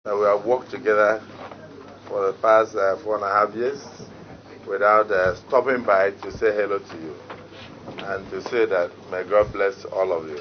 We have worked together for the past 4.5 years without stopping by to say hello to you and to say that may God bless all of you.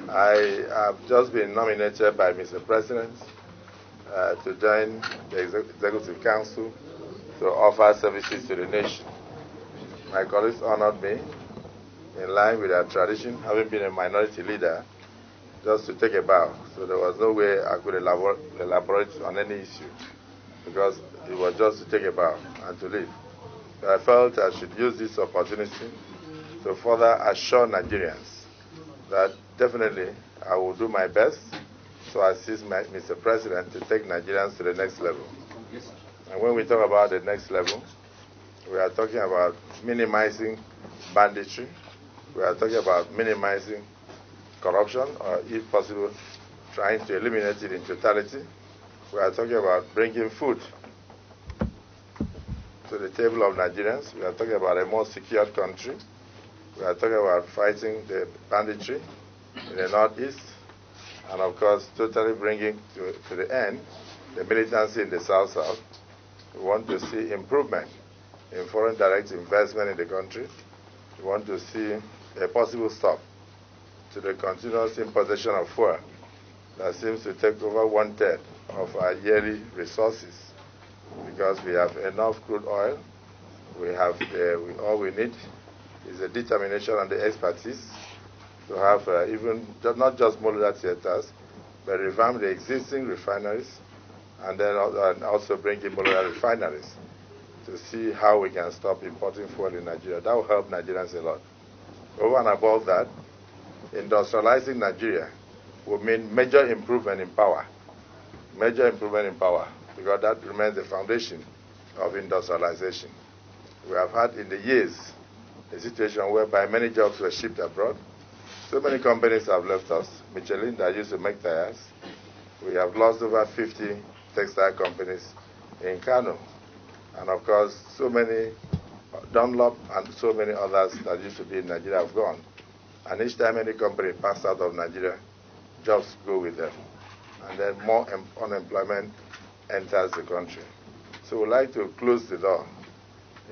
I have just been nominated by Mr. President to join the Executive Council to offer services to the nation. My colleagues honored me in line with our tradition, having been a minority leader, just to take a bow. So there was no way I could elaborate on any issue because it was just to take a bow and to leave. So I felt I should use this opportunity to further assure Nigerians that definitely I will do my best to assist Mr. President to take Nigerians to the next level. And when we talk about the next level, we are talking about minimizing banditry, we are talking about minimizing corruption, or if possible, trying to eliminate it in totality. We are talking about bringing food to the table of Nigerians. We are talking about a more secure country. We are talking about fighting the banditry in the northeast, and of course, totally bringing to the end the militancy in the south-south. We want to see improvement in foreign direct investment in the country. We want to see a possible stop to the continuous importation of fuel that seems to take over 1/3 of our yearly resources, because we have enough crude oil. We have all we need is the determination and the expertise to have not just modular theaters, but revamp the existing refineries and then also bring in modular refineries to see how we can stop importing fuel in Nigeria. That will help Nigerians a lot. Over and above that, industrializing Nigeria will mean major improvement in power. Major improvement in power, because that remains the foundation of industrialization. We have had in the years a situation whereby many jobs were shipped abroad. So many companies have left us. Michelin, that used to make tires. We have lost over 50 textile companies in Kano. And of course, so many Dunlop and so many others that used to be in Nigeria have gone. And each time any company passes out of Nigeria, jobs go with them. And then more unemployment enters the country. So we'd like to close the door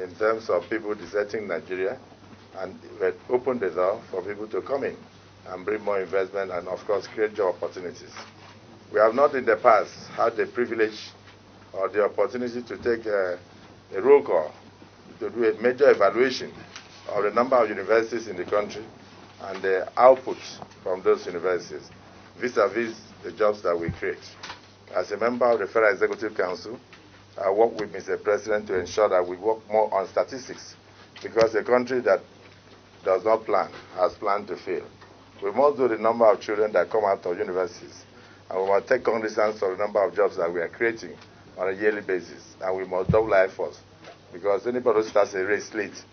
in terms of people deserting Nigeria and open the door for people to come in and bring more investment and, of course, create job opportunities. We have not in the past had the privilege or the opportunity to take a roll call, to do a major evaluation of the number of universities in the country and the output from those universities vis-a-vis the jobs that we create. As a member of the Federal Executive Council, I work with Mr. President to ensure that we work more on statistics, because a country that does not plan has planned to fail. We must do the number of children that come out of universities, and we must take cognizance of the number of jobs that we are creating on a yearly basis, and we must double our efforts, because anybody who starts a race late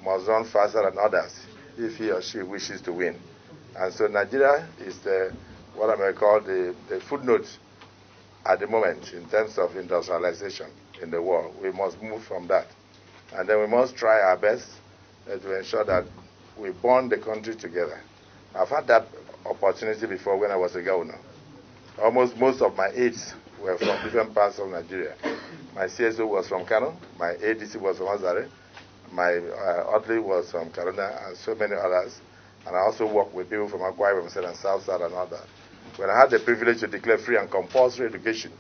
must run faster than others if he or she wishes to win. And so Nigeria is what I may call the footnote at the moment in terms of industrialization in the world. We must move from that. And then we must try our best to ensure that we bond the country together. I've had that opportunity before when I was a governor. Almost most of my aides were from different parts of Nigeria. My CSO was from Kano, my ADC was from Azare, my Otley was from Kaduna, and so many others. And I also worked with people from Akwa Ibom and South Side and all that. When I had the privilege to declare free and compulsory education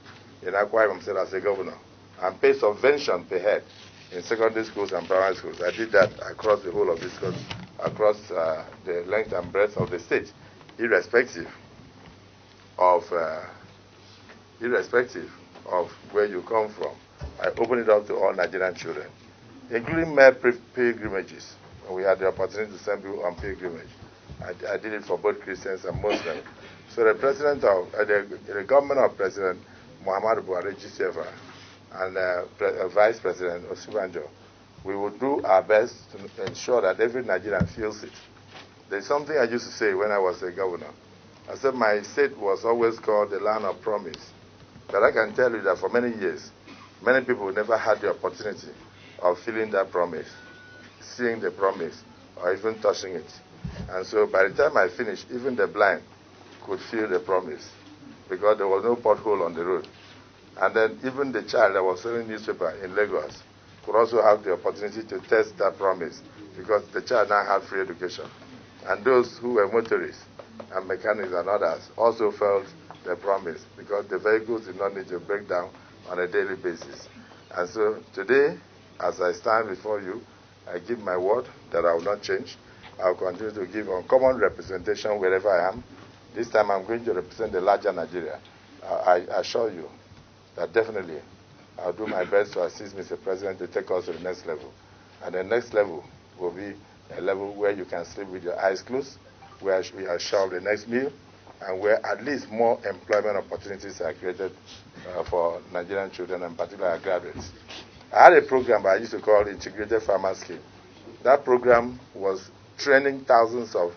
in Akwa Ibom as a governor and pay subvention per head in secondary schools and primary schools, I did that across the whole of this country, across the length and breadth of the state, irrespective of where you come from. I opened it up to all Nigerian children, including mere pilgrimages. We had the opportunity to send people on pilgrimage. I did it for both Christians and Muslims. So the government of President Muhammadu Buhari, GCFR, and Vice President Osibanjo, we will do our best to ensure that every Nigerian feels it. There's something I used to say when I was a governor. I said my state was always called the land of promise. But I can tell you that for many years, many people never had the opportunity of feeling that promise, seeing the promise, or even touching it. And so by the time I finished, even the blind could feel the promise. because there was no pothole on the road. And then even the child that was selling newspaper in Lagos could also have the opportunity to test that promise because the child now had free education. And those who were motorists and mechanics and others also felt the promise because the vehicles did not need to break down on a daily basis. And so today, as I stand before you, I give my word that I will not change. I will continue to give uncommon representation wherever I am. This time I'm going to represent the larger Nigeria. I assure you that definitely I'll do my best to assist Mr. President to take us to the next level. And the next level will be a level where you can sleep with your eyes closed, where we are sure of the next meal, and where at least more employment opportunities are created for Nigerian children, and particularly our graduates. I had a program I used to call Integrated Farmer Scheme. That program was training thousands of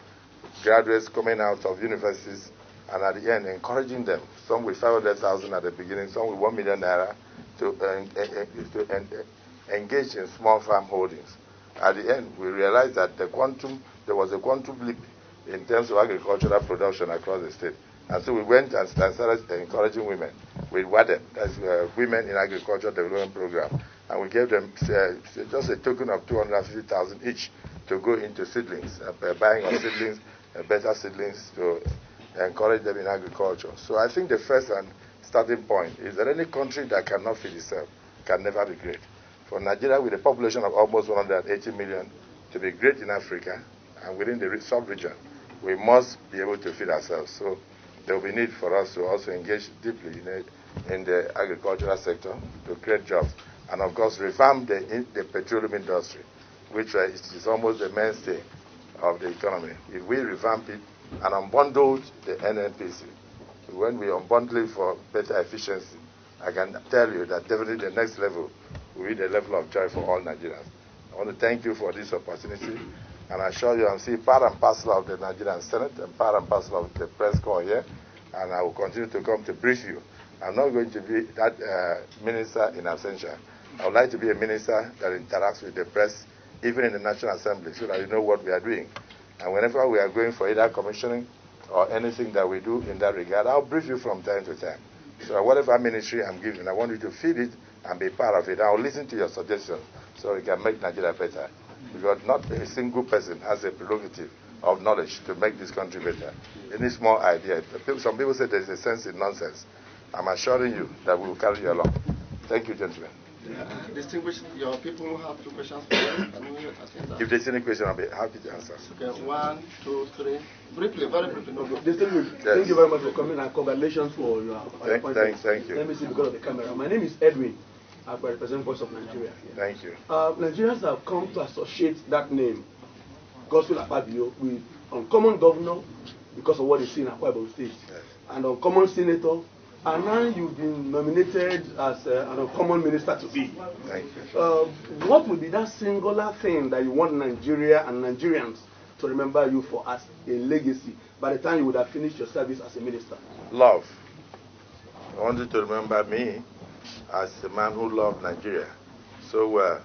graduates coming out of universities, and at the end, encouraging them, some with 500,000 at the beginning, some with 1 million naira, to engage in small farm holdings. At the end, we realized that there was a quantum leap in terms of agricultural production across the state. And so we went and started encouraging women with WADEP, that's Women in Agriculture Development Program. And we gave them just a token of 250,000 each to go into seedlings, buying of seedlings, better seedlings to encourage them in agriculture. So I think the first and starting point is that any country that cannot feed itself can never be great. For Nigeria, with a population of almost 180 million, to be great in Africa and within the sub-region, we must be able to feed ourselves. So there will be need for us to also engage deeply in the agricultural sector to create jobs. And of course, revamp the petroleum industry, which is almost the mainstay of the economy. If we revamp it and unbundled the NNPC, when we unbundle it for better efficiency, I can tell you that definitely the next level will be the level of joy for all Nigerians. I want to thank you for this opportunity, and I assure you I'm still part and parcel of the Nigerian Senate and part and parcel of the press corps here, and I will continue to come to brief you. I'm not going to be that minister in absentia. I would like to be a minister that interacts with the press, even in the National Assembly, so that you know what we are doing. And whenever we are going for either commissioning or anything that we do in that regard, I'll brief you from time to time. So whatever ministry I'm giving, I want you to feed it and be part of it. I'll listen to your suggestions so we can make Nigeria better. Because not a single person has a prerogative of knowledge to make this country better. Any small idea. Some people say there's a sense in nonsense. I'm assuring you that we will carry you along. Thank you, gentlemen. Distinguished, your people have 2 questions for you. If there's any question, I'll be happy to answer. Okay, 1, 2, 3. Briefly, very briefly. No, Distinguished, yes. Thank you very much for coming and congratulations for your appointment. Thank you. Let me see because of the camera. My name is Edwin. I represent Voice of Nigeria. Thank you. Nigerians have come to associate that name, Godswill Akpabio, with uncommon governor because of what they see in Akpabio State, yes, and uncommon senator. And now you've been nominated as an uncommon minister to be. Thank you. What would be that singular thing that you want Nigeria and Nigerians to remember you for as a legacy by the time you would have finished your service as a minister? Love. I want you to remember me as a man who loved Nigeria so well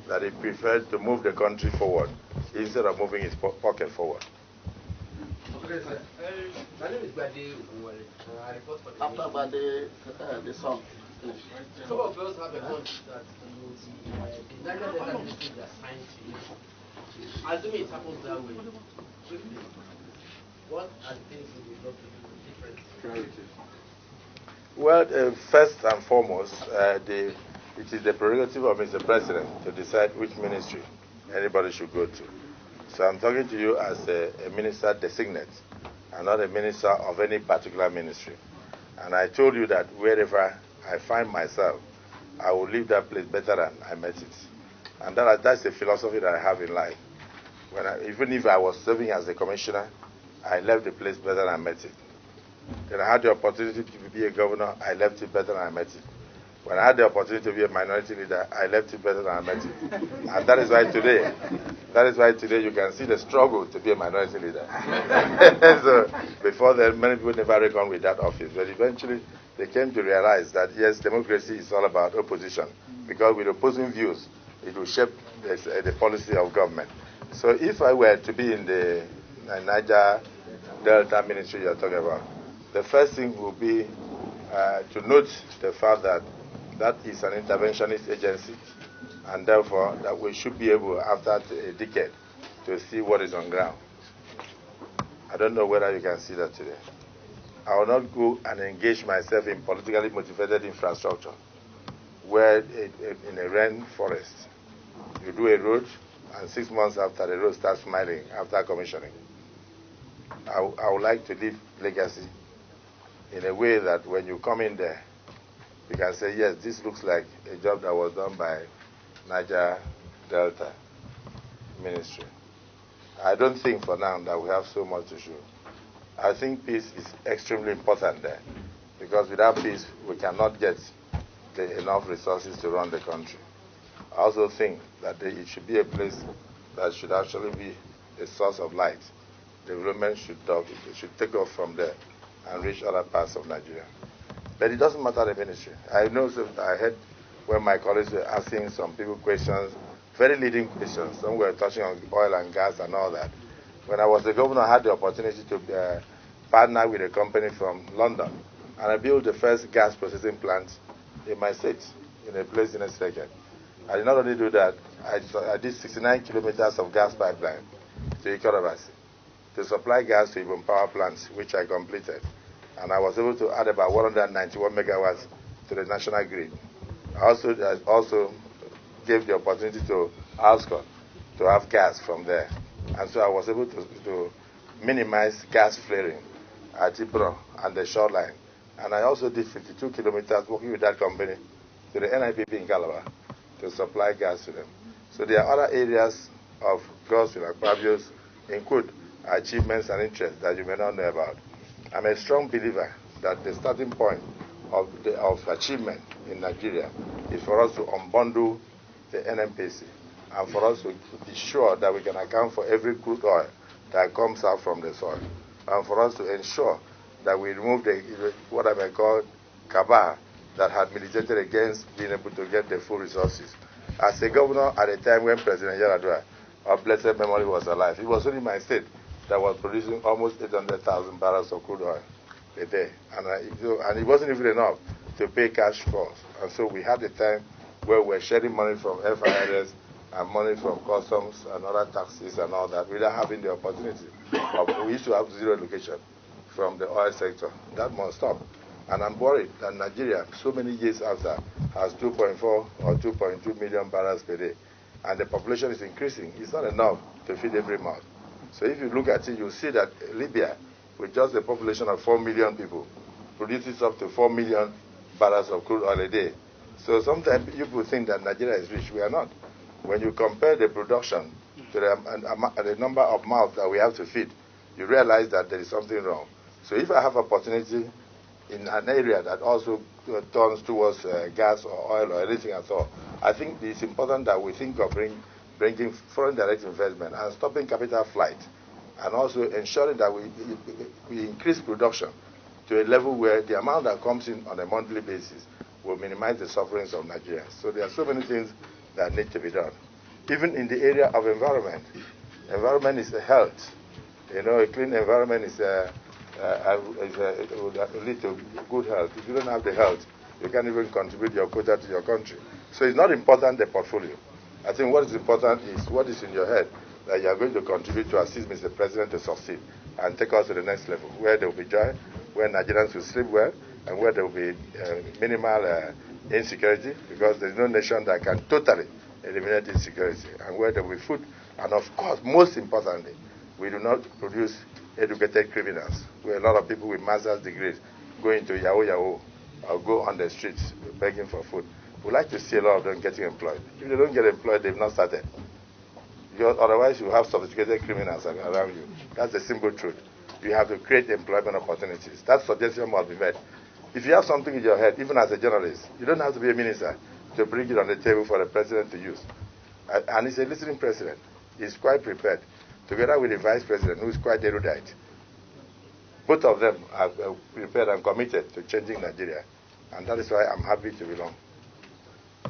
that he preferred to move the country forward instead of moving his pocket forward. Okay, sir. My name is Bade. I report for the after Bade, the song. Some of us have a hunch that the Niger Delta ministry is assigned to you. Assuming it happens that way, what are the things you would love to do differently? Well, first and foremost, it is the prerogative of Mr. President to decide which ministry anybody should go to. So I'm talking to you as a minister designate and not a minister of any particular ministry. And I told you that wherever I find myself, I will leave that place better than I met it. And that's the philosophy that I have in life. Even if I was serving as a commissioner, I left the place better than I met it. Then I had the opportunity to be a governor, I left it better than I met it. When I had the opportunity to be a minority leader, I left it better than I met it. And that is why today you can see the struggle to be a minority leader. So before then, many people never reckoned with that office. But eventually, they came to realize that, yes, democracy is all about opposition. Because with opposing views, it will shape the policy of government. So if I were to be in the Niger Delta ministry you're talking about, The first thing will be to note the fact that that is an interventionist agency, and therefore that we should be able, after a decade, to see what is on ground. I don't know whether you can see that today. I will not go and engage myself in politically motivated infrastructure, where in a rainforest, you do a road, and 6 months after, the road starts smiling after commissioning. I would like to leave legacy in a way that when you come in there, you can say, yes, this looks like a job that was done by Niger Delta Ministry. I don't think for now that we have so much to show. I think peace is extremely important there, because without peace, we cannot get enough resources to run the country. I also think that it should be a place that should actually be a source of light. Development should take off from there and reach other parts of Nigeria. But it doesn't matter the ministry. I know that I heard when my colleagues were asking some people questions, very leading questions. Some were touching on oil and gas and all that. When I was the governor, I had the opportunity to partner with a company from London, and I built the first gas processing plant in my state, in a place in a second. I did not only do that, I did 69 kilometers of gas pipeline to Ikorobasi to supply gas to even power plants, which I completed. And I was able to add about 191 megawatts to the national grid. I also gave the opportunity to Alscon to have gas from there. And so I was able to minimize gas flaring at Ibro and the shoreline. And I also did 52 kilometers working with that company to the NIPP in Calabar to supply gas to them. So there are other areas of Godswill Akpabio's include achievements and interests that you may not know about. I'm a strong believer that the starting point of achievement in Nigeria is for us to unbundle the NNPC and for us to be sure that we can account for every crude oil that comes out from the soil, and for us to ensure that we remove what I may call cabal that had militated against being able to get the full resources. As a governor at a time when President Yaradua, of blessed memory, was alive, it was only my state that was producing almost 800,000 barrels of crude oil a day. And it wasn't even enough to pay cash for. And so we had a time where we were sharing money from FIRS and money from customs and other taxes and all that without having the opportunity. We used to have zero allocation from the oil sector. That must stop. And I'm worried that Nigeria, so many years after, has 2.4 or 2.2 million barrels per day. And the population is increasing. It's not enough to feed every mouth. So if you look at it, you'll see that Libya, with just a population of 4 million people, produces up to 4 million barrels of crude oil a day. So sometimes people think that Nigeria is rich. We are not. When you compare the production to the number of mouths that we have to feed, you realize that there is something wrong. So if I have opportunity in an area that also turns towards gas or oil or anything at all, I think it's important that we think of bringing foreign direct investment and stopping capital flight, and also ensuring that we increase production to a level where the amount that comes in on a monthly basis will minimize the sufferings of Nigerians. So there are so many things that need to be done. Even in the area of environment, environment is a health. You know, a clean environment will lead to good health. If you don't have the health, you can't even contribute your quota to your country. So it's not important the portfolio. I think what is important is what is in your head that you are going to contribute to assist Mr. President to succeed and take us to the next level, where there will be joy, where Nigerians will sleep well, and where there will be minimal insecurity, because there is no nation that can totally eliminate insecurity, and where there will be food. And of course, most importantly, we do not produce educated criminals, where a lot of people with master's degrees go into Yahoo or go on the streets begging for food. We'd like to see a lot of them getting employed. If they don't get employed, they've not started. Because otherwise, you have sophisticated criminals around you. That's the simple truth. You have to create employment opportunities. That suggestion must be made. If you have something in your head, even as a journalist, you don't have to be a minister to bring it on the table for the president to use. And he's a listening president. He's quite prepared, together with the vice president, who is quite erudite. Both of them are prepared and committed to changing Nigeria. And that is why I'm happy to belong.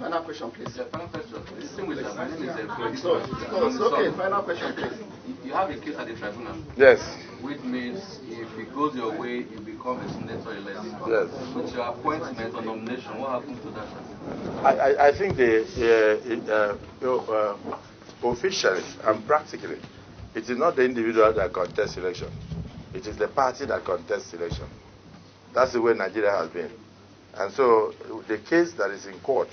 Final question, please. Yeah, final question. Distinguished, my name is Okay, final question, please. You have a case at the tribunal. Yes. Which means if it goes your way, you become a senator elect. Yes. With your appointment or nomination, what happens to that? I think officially and practically, it is not the individual that contests election. It is the party that contests election. That's the way Nigeria has been. And so the case that is in court,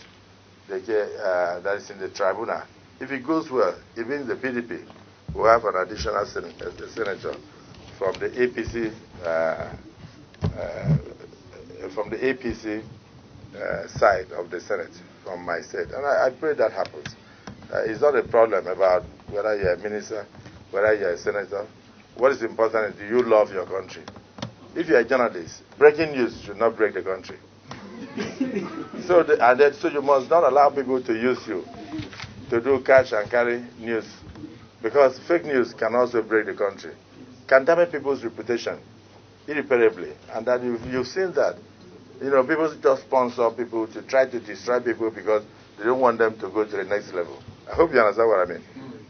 that is in the tribunal, if it goes well, even the PDP will have an additional senator from the APC side of the Senate, from my state. And I pray that happens. It's not a problem about whether you're a minister, whether you're a senator. What is important is, do you love your country? If you're a journalist, breaking news should not break the country. So you must not allow people to use you to do catch and carry news, because fake news can also break the country, can damage people's reputation irreparably. And that you've seen that. You know, people just sponsor people to try to destroy people because they don't want them to go to the next level. I hope you understand what I mean.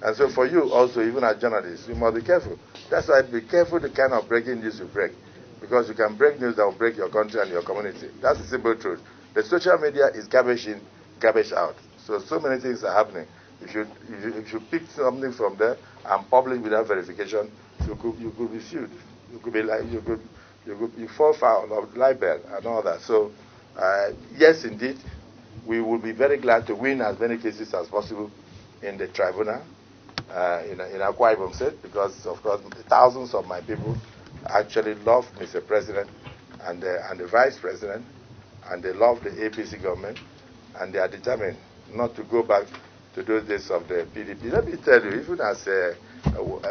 And so for you also, even as journalists, you must be careful. That's why be careful the kind of breaking news you break, because you can break news that will break your country and your community. That's the simple truth. The social media is garbage in, garbage out. So many things are happening. If you pick something from there and publish without verification, you could be sued. You could be like you fall foul of libel and all that. So yes, indeed, we will be very glad to win as many cases as possible in the tribunal in Akwa Ibom State, because of course thousands of my people actually love Mr. President and the Vice President, and they love the APC government, and they are determined not to go back to those days of the PDP. Let me tell you, even as a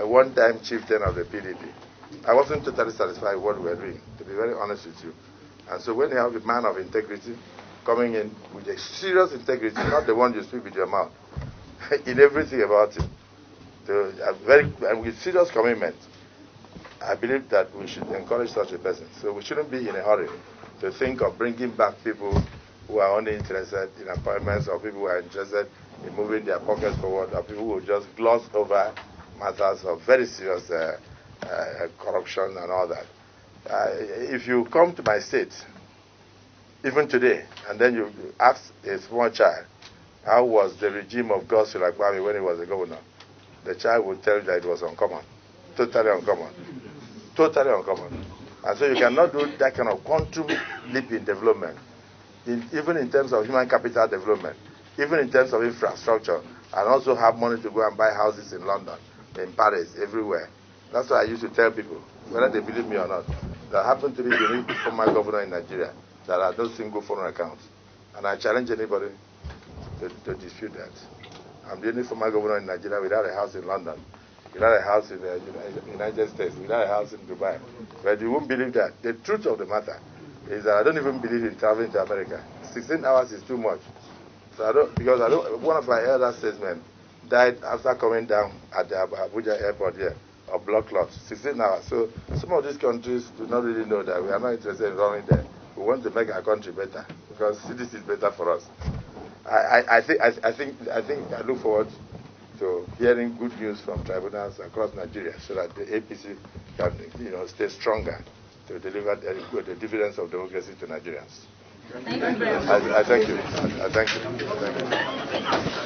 one-time chieftain of the PDP, I wasn't totally satisfied with what we were doing, to be very honest with you. And so when you have a man of integrity coming in with a serious integrity, not the one you speak with your mouth, in everything about him, and with serious commitment, I believe that we should encourage such a person. So we shouldn't be in a hurry to think of bringing back people who are only interested in appointments, or people who are interested in moving their pockets forward, or people who will just gloss over matters of very serious corruption and all that. If you come to my state, even today, and then you ask a small child, how was the regime of Godswill Akpabio when he was a governor, the child will tell you that it was uncommon, totally uncommon, totally uncommon. And so you cannot do that kind of quantum leap in development, even in terms of human capital development, even in terms of infrastructure, and also have money to go and buy houses in London, in Paris, everywhere. That's why I used to tell people, whether they believe me or not, that I happen to be the only former governor in Nigeria that had no single foreign account. And I challenge anybody to dispute that. I'm the only former governor in Nigeria without a house in London, without a house in the United States, without a house in Dubai. But you won't believe that. The truth of the matter is that I don't even believe in traveling to America. 16 hours is too much. So one of my elder statesmen died after coming down at the Abuja airport here, of blood clots, 16 hours. So some of these countries do not really know that we are not interested in running there. We want to make our country better, because this is better for us. I look forward to hearing good news from tribunals across Nigeria, so that the APC can, stay stronger to deliver the dividends of democracy to Nigerians. Thank you very much. I thank you. I thank you.